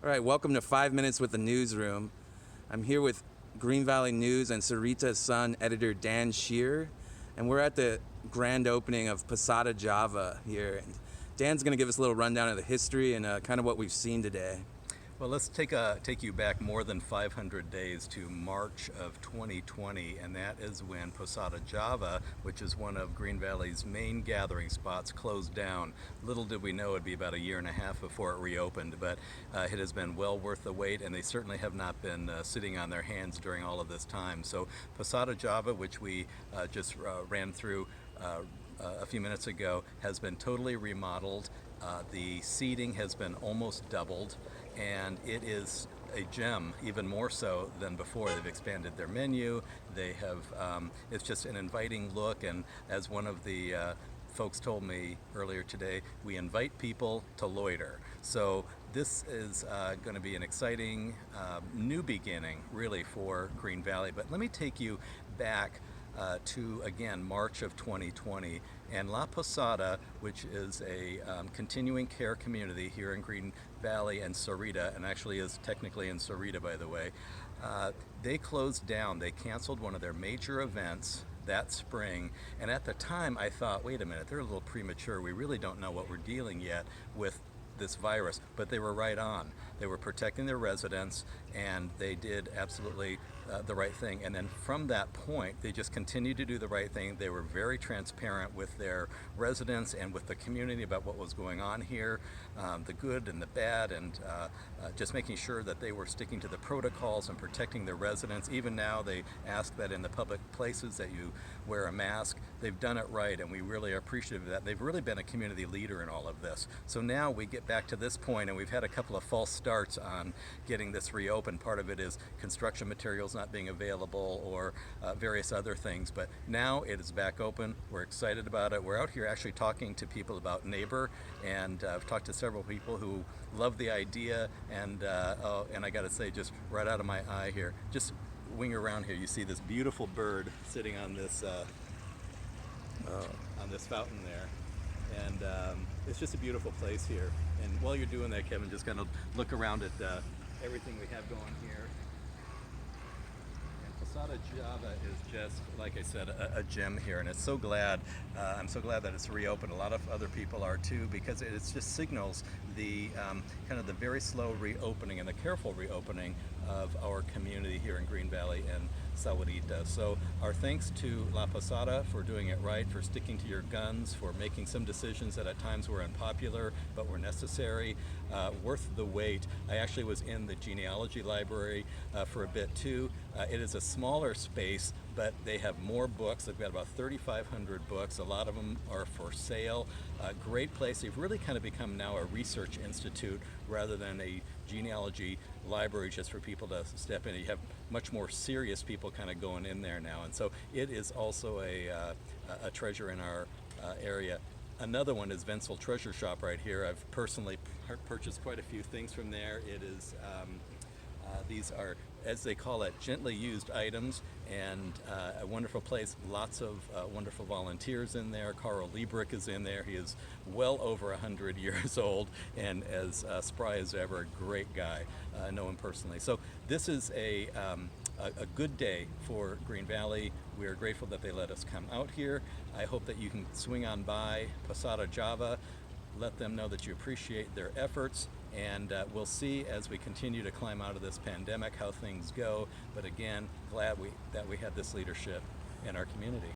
All right, welcome to 5 Minutes with the Newsroom. I'm here with Green Valley News and Sahuarita Sun editor Dan Shearer, and we're at the grand opening of Posada Java here. And Dan's going to give us a little rundown of the history and kind of what we've seen today. Well, let's take you back more than 500 days to March of 2020, and that is when Posada Java, which is one of Green Valley's main gathering spots, closed down. Little did we know it'd be about a year and a half before it reopened, but it has been well worth the wait, and they certainly have not been sitting on their hands during all of this time. So Posada Java, which we just ran through a few minutes ago, has been totally remodeled. The seating has been almost doubled, and it is a gem, even more so than before. They've expanded their menu. They have, it's just an inviting look, and as one of the folks told me earlier today, we invite people to loiter. So this is going to be an exciting new beginning, really, for Green Valley. But let me take you back to, again, March of 2020, and La Posada, which is a continuing care community here in Green Valley and Sahuarita, and actually is technically in Sahuarita, by the way, they closed down. They canceled one of their major events that spring, and at the time I thought, wait a minute, they're a little premature. We really don't know what we're dealing yet with this virus, but they were right on. They were protecting their residents, and they did absolutely the right thing. And then from that point, they just continued to do the right thing. They were very transparent with their residents and with the community about what was going on here, the good and the bad, and just making sure that they were sticking to the protocols and protecting their residents. Even now, they ask that in the public places that you wear a mask. They've done it right, and we really are appreciative of that. They've really been a community leader in all of this. So now we get back to this point, and we've had a couple of false starts on getting this reopened. Part of it is construction materials not being available, or various other things, but now it is back open. We're excited about it. We're out here actually talking to people about Neighbor, and I've talked to several people who love the idea, and and I gotta say, just right out of my eye here, just wing around here, you see this beautiful bird sitting on this fountain there, and it's just a beautiful place here. And while you're doing that, Kevin, just kind of look around at everything we have going here. And Posada Java is just, like I said, a gem here, and it's so glad. I'm so glad that it's reopened. A lot of other people are too, because it just signals the kind of the very slow reopening and the careful reopening of our community here in Green Valley and Sahuarita. So our thanks to La Posada for doing it right, for sticking to your guns, for making some decisions that at times were unpopular but were necessary, worth the wait. I actually was in the genealogy library for a bit too. It is a smaller space, but they have more books. They've got about 3,500 books. A lot of them are for sale. Great place. They've really kind of become now a research institute rather than a genealogy library just for people to step in. You have much more serious people kind of going in there now, and so it is also a treasure in our area. Another one is Wenzel Treasure Shop right here. I've personally purchased quite a few things from there. It is these are, as they call it, gently used items, and a wonderful place. Lots of wonderful volunteers in there. Carl Liebrick is in there. He is well over 100 years old and as spry as ever. A great guy. I know him personally. So this is a good day for Green Valley. We are grateful that they let us come out here. I hope that you can swing on by Posada Java. Let them know that you appreciate their efforts, and we'll see as we continue to climb out of this pandemic how things go. But again, glad that we had this leadership in our community.